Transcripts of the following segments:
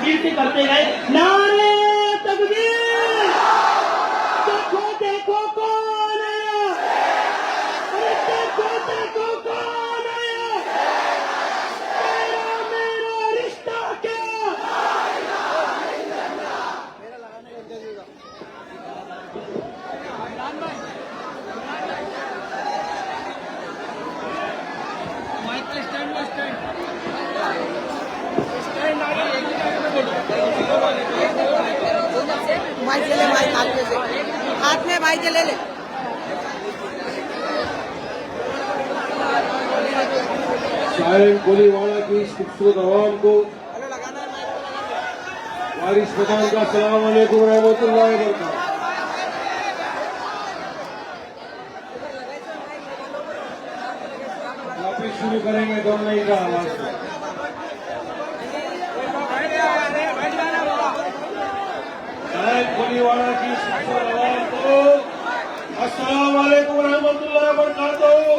कीर्ति करते गए। नारे तकबीर, देखो देखो कौन आया, अरे देखो देखो कौन आया, तेरा मेरा रिश्ता क्या। माइक ले ले, माइक हाथ में माइक ले ले। सायरन गोलीवाड़ा की इस खूबसूरत आवाम को वारिस पठान का अस्सलाम वालेकुम रहमतुल्लाहि व बरकातहू। वापिस शुरू करेंगे दम नहीं का आवाज से। सायरन गोलीवाड़ा की इस खूबसूरत आवाम को अस्सलाम वालेकुम रहमतुल्लाहि व बरकातहू।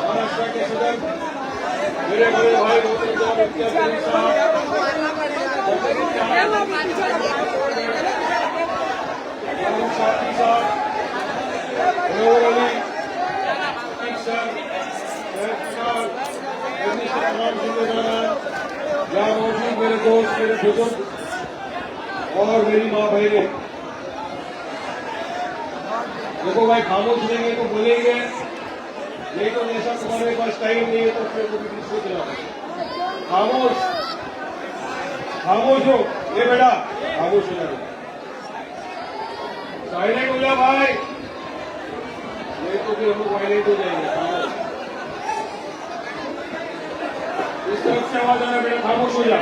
महाराष्ट्र के सदर मेरे बड़े भाई यहाँ मौजूद मेरे दोस्त, मेरे बुजुर्ग और मेरी माँ बहने। देखो भाई, खामोश रहेंगे तो बोलेंगे, नहीं तो जैसा तुम्हारे पास टाइम नहीं है तो फिर वो भी सोच रहा। खामोश खामोश हो, ये बेटा खामोश हो जाए, साइलेंट हो जा भाई, नहीं तो फिर हम लोग वायलेंट हो जाएंगे। खामोश, इस तरफ से आवाज आना बेटा, खामोश हो जा,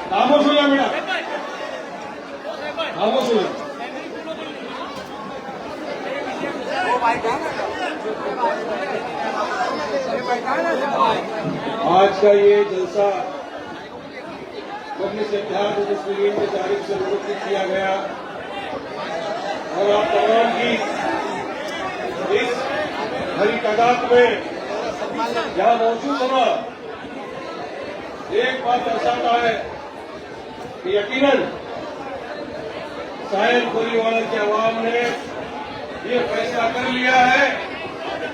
खामोश हो जा बेटा, खामोश हो जा। आज का ये जलसा मजलिस इत्तेहाद मुस्लिमीन की तारीफ से मुनक्किद किया गया और आप तमाम की इस बड़ी तादाद में यहाँ मौजूद होना एक बात दर्शाता है कि यकीनन सायरन गोलीवाड़ा के अवाम ने ये फैसला कर लिया है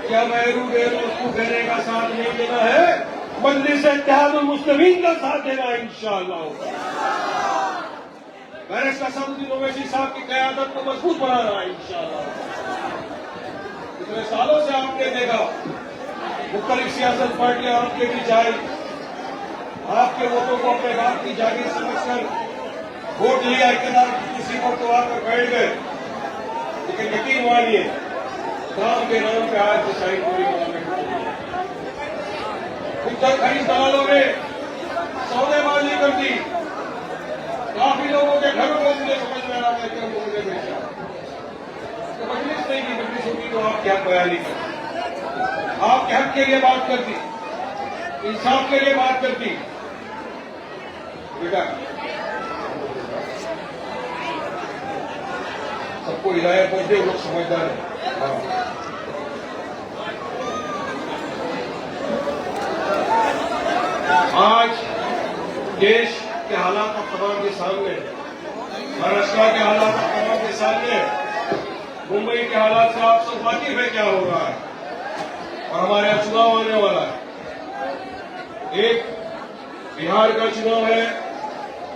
कि अब एरू कहने का साथ नहीं देना है, मजलिस इत्तेहादुल मुस्लिमीन का साथ देना इंशाअल्लाह। बैरिस्टर असदुद्दीन ओवैसी साहब की क़यादत को मजबूत बनाना है इंशाअल्लाह। इतने सालों से आपने देखा मुख्तलिफ सियासत पार्टियां आपके बीच आई, आपके वोटों को अपने बाप की जागीर समझकर वोट लिया, इकरार किसी को तो आकर बैठ गए, लेकिन यकीन मानिए काम के नाम पे आज साइड पूरी खरीद दलालों ने सौदेबाजी कर दी। काफी लोगों के घरों को मुझे समझ में आ रहा है कि हम लोगों ने बेचा, तो मजलिस नहीं की, मजलिस होगी तो आपके हक बयानी कर, आपके हक के लिए बात करती, इंसाफ के लिए बात करती। बेटा सबको हिदायत पहुंचे, लोग समझदार है। आज देश के हालात अब तमाम के सामने, महाराष्ट्र के हालात अब तमाम के सामने, मुंबई के हालात से आप सब वाकिफ है क्या हो रहा है, और हमारे यहाँ चुनाव आने वाला है। एक बिहार का चुनाव है,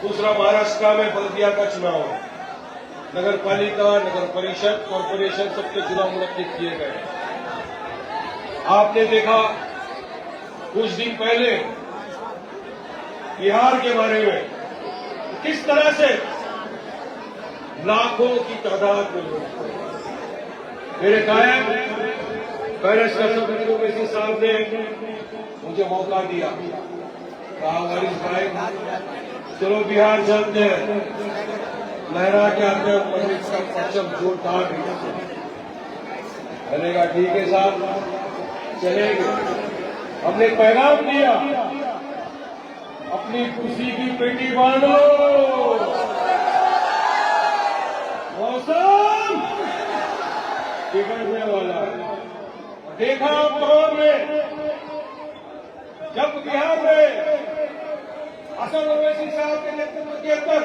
दूसरा महाराष्ट्र में बल्दिया का चुनाव है, नगर पालिका, नगर परिषद, कॉरपोरेशन सबके चुनाव मुनक्किद किए गए। आपने देखा कुछ दिन पहले बिहार के बारे में किस तरह से लाखों की तादाद में लोग, मेरे गायब बैरिस्टर शफीक ओवैसी साहब ने मुझे मौका दिया, कहा वारिस भाई चलो बिहार चलते हैं, लहरा के आते हैं मजलिस का परचम जोरदार। मैंने कहा ठीक है साहब चलेंगे। हमने पैगाम दिया, अपनी खुशी की पेटी बांधो, मौसम बिगड़ने वाला है। देखा तमाम में जब बिहार में हसन ओवैसी साहब के नेतृत्व के अंदर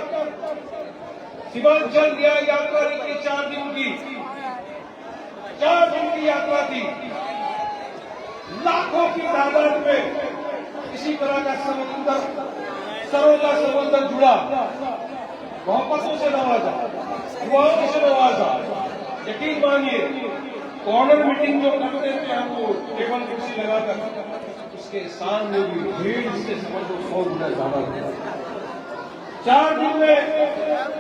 सीमांचल यात्रा की 4 दिन की यात्रा थी, लाखों की तादाद में इसी तरह का सरोजा समंदर जुड़ा, मोहब्बतों से नवाजा, दुआओं से नवाजा। यकीन मानिए कॉर्नर मीटिंग जो करते थे हम लोग टेबल कुर्सी लगाकर, उसके सामने भी भीड़ से समझ 100 गुना ज्यादा था। 4 दिन में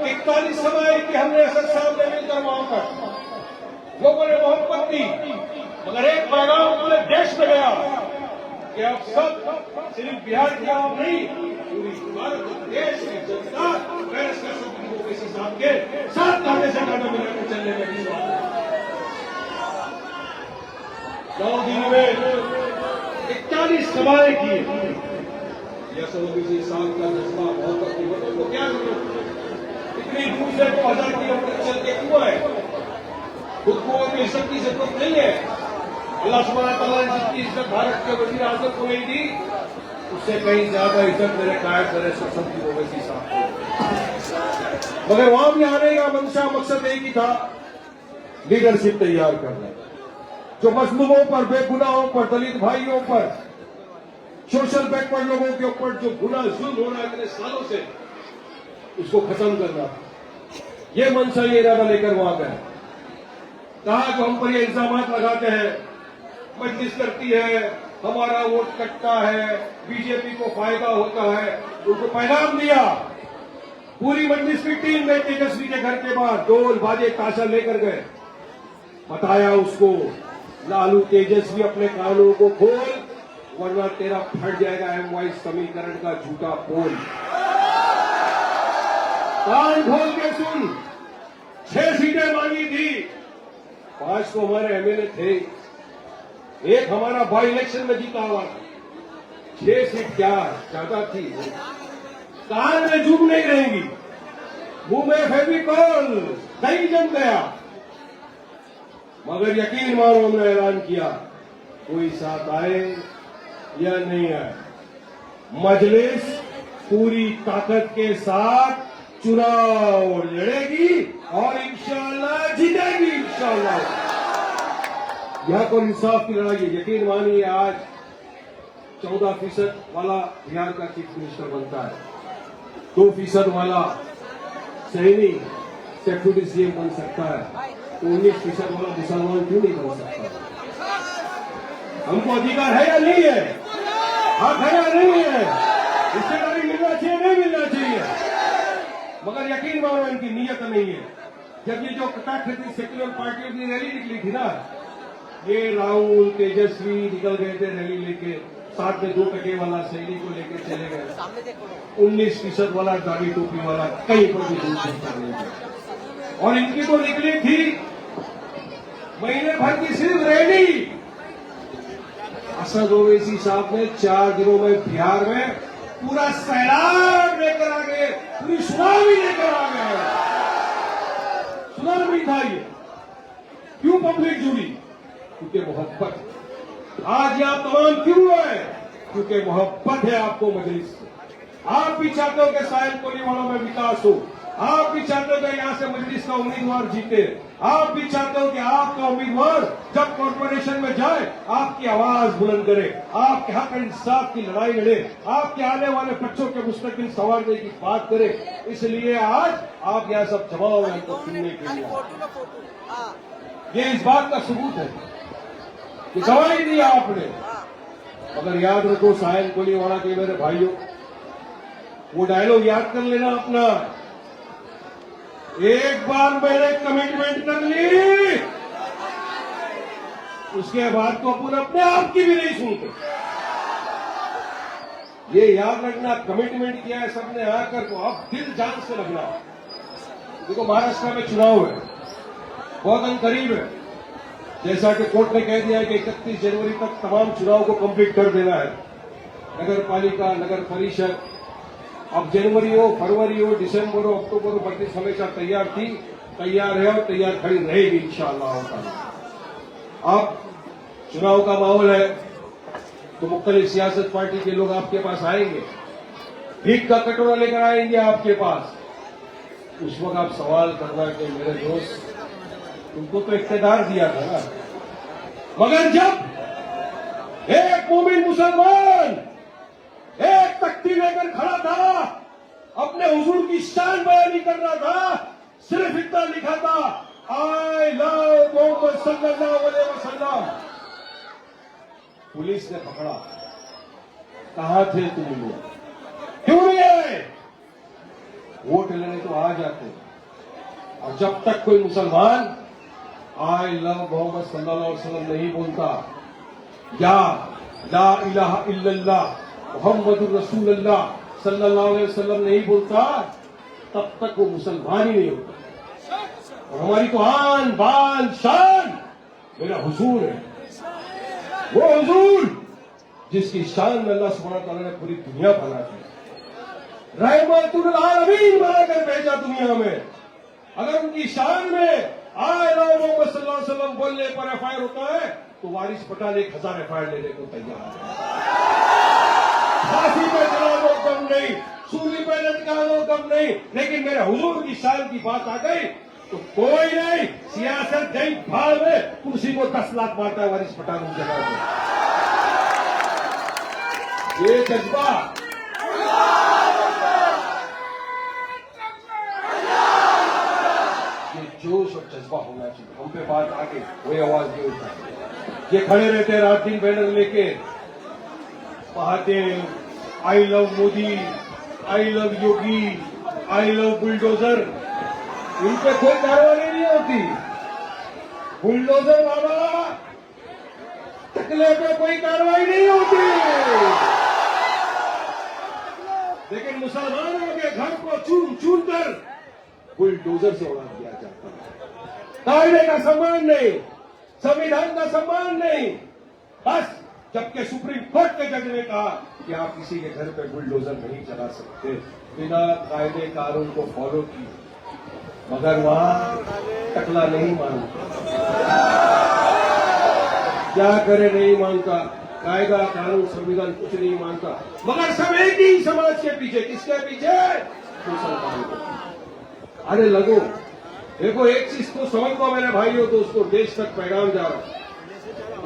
41 सभाएं की हमने असद साहब ने मिलकर वहां पर लोगों ने मोहब्बत दी, मगर एक पैगाम पूरे देश में गया कि अब सब सिर्फ बिहार की आवाम नहीं, पूरी भारत देश की जनता बैरिस्टर शफीक ओवैसी साहब के साथ कांधे से कांधा मिलाकर चलने में विश्वास है। 9 दिन में 41 सभाएं की। हसन ओवैसी साहब का जज्बा मोहब्बत की वजह को क्या जरूरत, इतनी दूर से 2000 किलोमीटर चल के क्यों है? खुद को अपनी इज्जत की जरूरत नहीं है। अल्लाह सुब्हानहू व तआला ने जितनी इज्जत भारत के वज़ीर आज़म को नहीं दी, उससे कहीं ज्यादा इज्जत मेरे कायद बैरिस्टर शफीक ओवैसी साहब को। मगर वहां भी आने का मंशा मकसद एक ही था, लीडरशिप तैयार करना, जो मजलूमों पर, बेगुनाहों पर, दलित भाइयों पर, सोशल बैकवर्ड लोगों के ऊपर जो गुनाह जुल्म हो रहा है इतने सालों से, उसको खत्म करना। ये मंशा, ये इरादा लेकर वहां गए। कहा जो हम पर ये इल्जाम लगाते हैं, मजलिस करती है, हमारा वोट कटता है, बीजेपी को फायदा होता है, उनको पैगाम दिया। पूरी मजलिस की टीम गई तेजस्वी के घर के बाहर, ढोल बाजे ताशा लेकर गए, बताया उसको लालू तेजस्वी अपने कानों को खोल, वरना तेरा फट जाएगा M-वाइज समीकरण का झूठा पोल। कान खोल के सुन, 6 सीटें मांगी थी, 5 तो हमारे एमएलए थे, एक हमारा बाई इलेक्शन में जीता हुआ था। 6 सीट क्या ज्यादा थी। कान में जूम नहीं रहेंगी, मुंह में फेविकॉल दही जम गया। मगर यकीन मानो हमने ऐलान किया, कोई साथ आए या नहीं आए, मजलिस पूरी ताकत के साथ चुनाव लड़ेगी और इंशाअल्लाह जीतेगी। इंशाअल्लाह यह कोई इंसाफ की लड़ाई है। यकीन मानिए आज 14% वाला बिहार का चीफ मिनिस्टर बनता है, 2% वाला सैनी डेप्यूटी सीएम बन सकता है, 19% वाला मुसलमान क्यों नहीं बन सकता? हमको अधिकार है या नहीं है? हक है या नहीं है? हिस्सेदारी मिलना चाहिए नहीं मिलना चाहिए? मगर यकीन मानो इनकी नीयत नहीं है। जब ये जो कटाक्षी सेक्युलर पार्टियों की रैली निकली थी ना, ये राहुल तेजस्वी निकल गए थे रैली लेके, साथ में 2 टके वाला सैनिक को लेके चले गए, 19% वाला दाढ़ी टोपी वाला कहीं पर भी नहीं। और इनकी तो निकली थी महीने भर की सिर्फ रैली। असद ओवैसी साहब ने 4 दिनों में बिहार में पूरा सैलाब लेकर आ गए, पूरी सुनामी लेकर आ गए। सुनामी था ये। क्यों पब्लिक जुड़ी? क्योंकि मोहब्बत। आज यहां तमाम क्यों है? क्योंकि मोहब्बत है आपको मजलिस से। आप भी चाहते हो कि साहिल कोलीवाला में विकास हो, आप भी चाहते हो कि यहां से मजलिस का उम्मीदवार जीते, आप भी चाहते हो कि आपका उम्मीदवार जब कॉर्पोरेशन में जाए आपकी आवाज बुलंद करे, आपके हक इंसाफ की लड़ाई लड़े, आपके आने वाले बच्चों के मुस्तकबिल संवारने की बात करे। इसलिए आज आप यहां सब जमा हुए हैं तो सुनने के लिए। ये इस बात का सबूत है कि गवाही दिया आपने। अगर याद रखो साहिल कोलीवाला के मेरे भाइयों, वो डायलॉग याद कर लेना अपना, एक बार मैंने कमिटमेंट कर ली उसके बाद तो अपन अपने आप की भी नहीं सुनते। ये याद रखना, कमिटमेंट किया है सबने आकर, तो अब दिल जान से लगना। देखो महाराष्ट्र में चुनाव है, बहुत करीब है। जैसा कि कोर्ट ने कह दिया है कि 31 जनवरी तक तमाम चुनाव को कंप्लीट कर देना है, नगर पालिका, नगर परिषद। अब जनवरी हो, फरवरी हो, दिसंबर हो, अक्टूबर हो, 32 हमेशा तैयार थी, तैयार है और तैयार खड़ी रहेगी इंशाअल्लाह ताला। अब चुनाव का माहौल है तो मुख्तलिफ सियासत पार्टी के लोग आपके पास आएंगे, भीख का कटोरा लेकर आएंगे आपके पास। उस वक्त आप सवाल करना कि मेरे दोस्त तुमको तो इख्तियार दिया था ना, मगर जब एक मोमिन मुसलमान एक तख्ती लेकर खड़ा था, अपने हुजूर की शान बयानी कर रहा था, सिर्फ इतना लिखा था, आई लव मोहम्मद सल्लल्लाहु अलैहि वसल्लम। पुलिस ने पकड़ा, कहां थे तुम लोग, क्यों नहीं आए? वोट लेने तो आ जाते, और जब तक कोई मुसलमान आई लव मोहम्मद सल्लल्लाहु अलैहि वसल्लम नहीं बोलता, या ला इलाहा इल्लल्लाह मुहम्मदुर रसूलुल्लाह सल्लल्लाहु अलैहि वसल्लम नहीं बोलता, तब तक वो मुसलमान ही नहीं होता। और हमारी तो आन बान शान मेरा हुजूर है, वो हुजूर जिसकी शान में अल्लाह सुब्हानहू व तआला ने पूरी दुनिया बना दी, रहमतुल आलमीन बनाकर भेजा दुनिया में। अगर उनकी शान में आए मोहम्मद सल्लल्लाहु अलैहि वसल्लम बोलने पर एफआईआर होता है, तो वारिस पठान 1000 एफआईआर लेने को तैयार है। फांसी पे चला दो कम नहीं, सूली पे लटका दो कम नहीं, लेकिन मेरे हुजूर की शान की बात आ गई तो कोई नहीं, सियासत गई भाड़ में, कुर्सी को 10 लाख मारता है वारिस पठान उस जगह पे। ये जज्बा, ये जोश और जज्बा होना चाहिए। हम पे बात आके वही आवाज नहीं उठाते। ये खड़े रहते हैं रात दिन बैनर लेके, Mahadev, I love Modi, I love Yogi, I love bulldozer. इन पे कोई कार्रवाई नहीं होती। बुलडोजर बाबा, टकले पे कोई कार्रवाई नहीं होती, लेकिन मुसलमानों के घर को चून चून कर बुलडोजर से उड़ा दिया जाता है। कायदे का सम्मान नहीं, संविधान का सम्मान नहीं। बस जबकि सुप्रीम कोर्ट के जज ने कहा कि आप किसी के घर पे बुलडोजर नहीं चला सकते बिना कायदे कानून को फॉलो किए, मगर वहां टकला नहीं मानता। क्या करे, नहीं मानता, कायदा कानून संविधान कुछ नहीं मानता, मगर सब एक ही समाज के पीछे, किसके पीछे? मुसलमान के। अरे लगो, देखो एक चीज को समझ लो मेरे भाइयों, दोस्तों, देश तक पैगाम जा रहा है।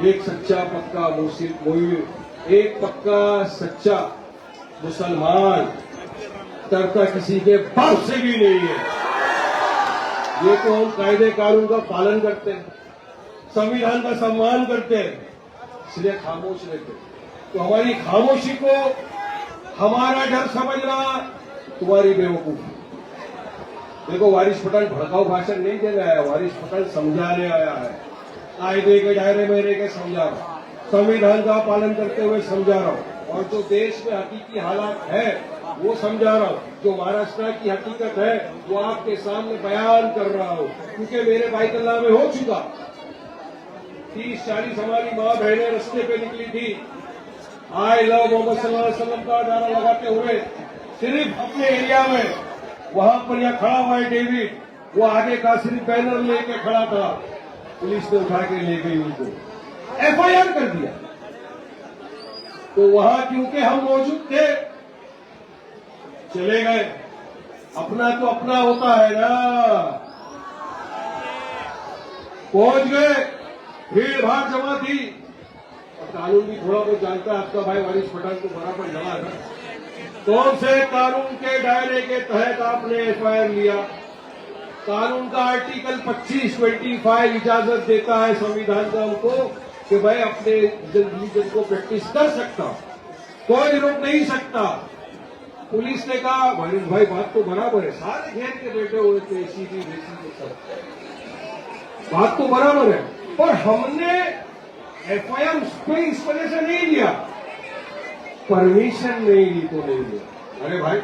एक सच्चा पक्का मुस्लिम, एक पक्का सच्चा मुसलमान डरता किसी के बाप से भी नहीं है। ये तो हम कायदे कानून का पालन करते हैं, संविधान का सम्मान करते हैं, इसलिए खामोश रहते। तो हमारी खामोशी को हमारा डर समझना तुम्हारी बेवकूफी। देखो वारिस पठान भड़काऊ भाषण नहीं देने आया, वारिस पठान समझाने आया है। कायदे के दायरे में रह के समझा रहा हूं, संविधान का पालन करते हुए समझा रहा हूं, और जो देश में हकीकी हालात है वो समझा रहा हूं। जो महाराष्ट्र की हकीकत है वो आपके सामने बयान कर रहा हूं, क्योंकि मेरे बाइतल्ला में हो चुका। 30-40 हमारी माँ बहनें रास्ते पे निकली थी, आई लव मोहम्मद सल्लल्लाहु अलैहि वसल्लम का नारा लगाते हुए, सिर्फ अपने एरिया में। वहां पर यहां खड़ा हुआ है डेविड, वो आगे का सिर्फ बैनर लेके खड़ा था, पुलिस ने उठा के ले गई उनको, एफआईआर कर दिया। तो वहां क्योंकि हम मौजूद थे, चले गए। अपना तो अपना होता है ना, पहुंच गए, भीड़ भाड़ जमा थी, और कानून भी थोड़ा बहुत जानता है आपका भाई वारिस पठान को बराबर जमा है। कौन से कानून के दायरे के तहत आपने एफआईआर लिया? कानून का आर्टिकल 25-25 इजाजत देता है संविधान का हमको कि भाई अपने रिलीजन को प्रैक्टिस कर सकता, कोई रोक नहीं सकता। पुलिस ने कहा भाई बात तो बराबर है, सारे घेर के बैठे हुए थे, सीधी सब बात तो बराबर है, पर हमने FIR उस पे इस वजह से नहीं लिया, परमिशन नहीं ली तो नहीं लिया। अरे भाई,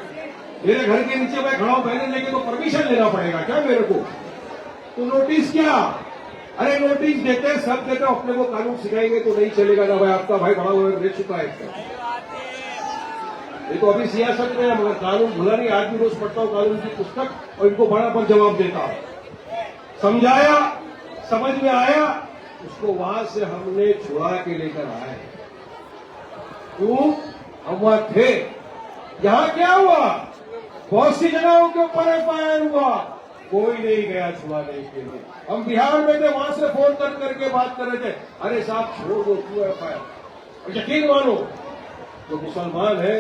मेरे घर के नीचे मैं खड़ा हूं, मैंने लेके तो परमिशन लेना पड़ेगा क्या मेरे को? तो नोटिस क्या? अरे नोटिस देते सब देते, अपने को कानून सिखाएंगे तो नहीं चलेगा ना भाई। आपका भाई बड़ा हुआ रह चुका है इसका। ये तो अभी सियासत में है, मगर कानून भूला नहीं। आज भी रोज पढ़ता हूं कानून की पुस्तक और इनको बड़ा पर जवाब देता हूं। समझाया, समझ में आया, उसको वहां से हमने छुड़ा के लेकर आए। क्यों? हम वहां थे। यहां क्या हुआ? बहुत सी जगहों के ऊपर FIR हुआ, कोई नहीं गया छुड़ाने के लिए। हम बिहार में थे, वहां से फोन कर करके बात कर रहे थे, अरे साहब छोड़ दो क्यों FIR। और यकीन मानो, जो मुसलमान है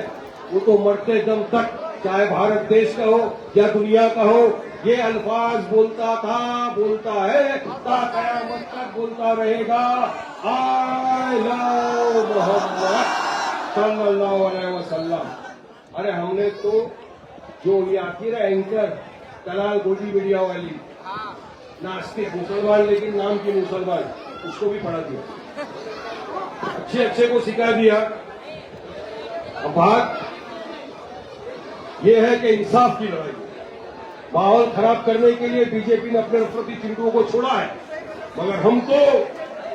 वो तो मरते दम तक, चाहे भारत देश का हो या दुनिया का हो, ये अल्फाज बोलता था, बोलता है, क़यामत तक बोलता रहेगा, आई लव मोहम्मद सल्लल्लाहु अलैहि वसल्लम। अरे हमने तो जो ये आती है एंकर दलाल गोदी मीडिया वाली, नास्तिक मुसलमान लेकिन नाम की मुसलमान, उसको भी पढ़ा दिया, अच्छे अच्छे को सिखा दिया। अब बात यह है कि इंसाफ की लड़ाई, माहौल खराब करने के लिए बीजेपी ने अपने नफरती चिंटुओं को छोड़ा है, मगर हमको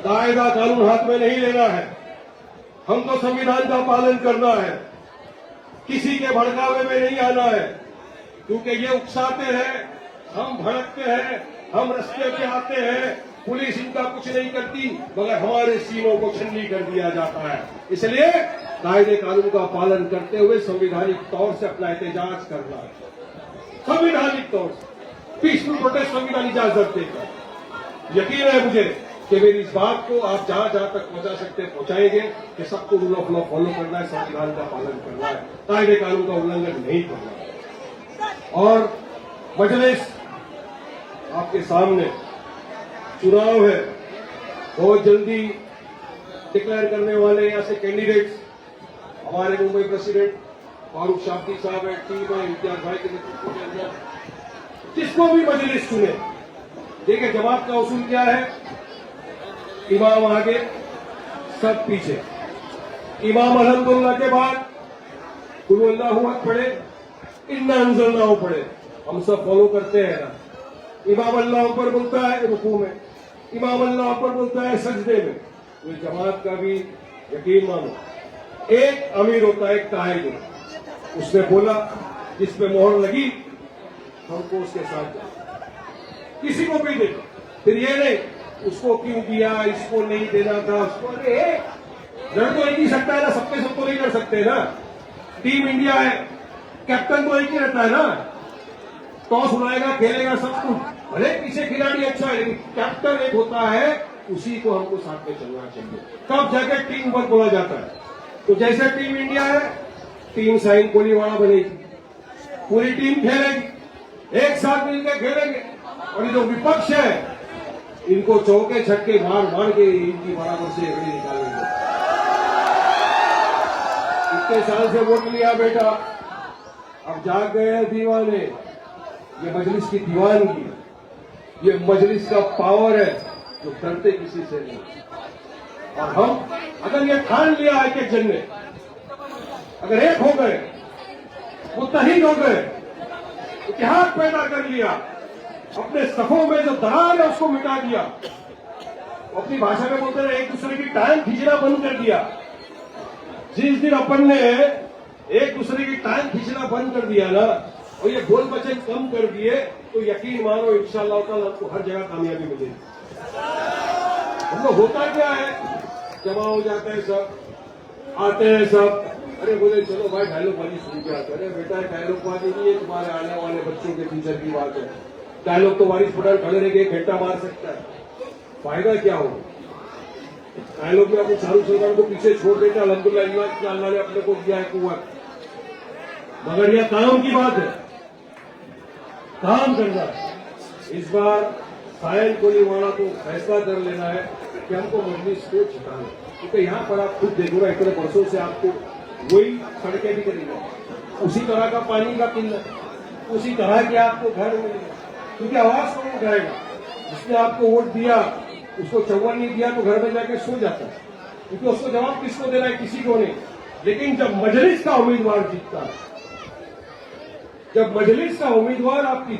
कायदा कानून हाथ में नहीं लेना है। हमको संविधान का पालन करना है, किसी के भड़कावे में नहीं आना है, क्योंकि ये उकसाते हैं, हम भड़कते हैं, हम रास्ते पे आते हैं, पुलिस इनका कुछ नहीं करती, मगर हमारे सीनों को छन्नी कर दिया जाता है। इसलिए कायदे कानून का पालन करते हुए संवैधानिक तौर से अपना एहतजाज करना है, संवैधानिक तौर से पीसफुल प्रोटेस्ट संविधान इजाजत देगा। यकीन है मुझे कि मेरी इस बात को आप जहां जहां तक पहुंचा सकते हैं पहुंचाएंगे कि सबको रूल ऑफ लॉ फॉलो करना है, संविधान का पालन करना है, कायदे कानून का उल्लंघन नहीं करना है। और मजलिस आपके सामने चुनाव है, बहुत जल्दी डिक्लेयर करने वाले यहाँ से कैंडिडेट्स हमारे मुंबई प्रेसिडेंट फारूक शाब्दी साहब है, टीम है, इम्तियाज भाई के नेतृत्व के अंदर, जिसको भी मजलिस चुने। देखिए जमात का उसूल क्या है, इमाम आगे सब पीछे। इमाम अल्हम्दुलिल्लाह के बाद कुल अल्लाहु अकबर पढ़े, इन्ना अंज़लनाहु पढ़े, हम सब फॉलो करते हैं ना। इमाम अल्लाह अकबर बोलता है रुकू में, इमाम अल्लाह अकबर बोलता है सजदे में। तो जमात का भी यकीन मानो, एक अमीर होता है, एक कायद होता, उसने बोला जिस पे मोहर लगी हमको उसके साथ जाओ, किसी को भी दे। फिर ये नहीं उसको क्यों दिया, इसको नहीं देना था, उसको लड़ तो एक ही सकता है ना, सबके सबको नहीं लड़ सकते ना। टीम इंडिया है, कैप्टन तो एक ही रहता है ना, टॉस उड़ाएगा, खेलेगा सब कुछ, भले पीछे खिलाड़ी अच्छा है लेकिन कैप्टन एक होता है, उसी को हमको साथ में चलना चाहिए, तब जाके टीम वर्क बोला जाता है। तो जैसे टीम इंडिया है, टीम साइन कोलीवाड़ा बनेगी, पूरी टीम खेलेगी, एक साथ मिलकर खेलेंगे, और ये जो विपक्ष है इनको चौके छक्के मार मार के इनकी बराबर से एवरी निकालेंगे। इतने साल से वोट लिया बेटा, अब जाग गए हैं दीवाने, ये मजलिस की दीवानगी, ये मजलिस का पावर है जो डरते किसी से नहीं। और हम अगर ये ठान लिया एक एक जन ने, अगर एक हो गए, मुत्तहिद हो गए, इतिहाद पैदा कर लिया, अपने सफों में जो दरार है उसको मिटा दिया, अपनी भाषा में बोलते हैं एक दूसरे की टांग खींचना बंद कर दिया। जिस दिन अपन ने एक दूसरे की टांग खींचना बंद कर दिया ना, और ये बोल बचन कम कर दिए, तो यकीन मानो इंशाअल्लाह ताला आपको हर जगह कामयाबी मिलेगी। हम लोग होता क्या है, जमा हो जाते हैं सब, आते हैं सब, अरे बोले चलो भाई डायलॉग वाली सुन के आते। अरे बेटा डायलॉग वाली नहीं है, तुम्हारे आने वाले बच्चों के टीचर की बात है। डायलॉग तो वारिस पठान खड़े रह के एक घंटा मार सकता है, फायदा क्या होगा? डायलॉग में अपने शाहरुख सरकार को पीछे छोड़ देते, अल्हम्दुलिल्लाह अल्लाह ने अपने को दिया है कुव्वत, मगर यह काम की बात है, काम करना है। इस बार सायन कोलीवाड़ा को फैसला कर लेना है कि हमको मजलिस को जिताना, क्योंकि यहाँ पर आप खुद देखो ना, इतने वर्षों से आपको वही सड़कें भी करेंगे, उसी तरह का पानी का किल्लत, उसी तरह के आपको घर मिलेगा, क्योंकि आवाज कौन उठाएगा? जिसने आपको वोट दिया उसको 54 नहीं दिया तो घर में जाके सो जाता है, क्योंकि उसको जवाब किसको देना है, किसी को नहीं। लेकिन जब मजलिस का उम्मीदवार जीतता है, जब मजलिस का उम्मीदवार आपकी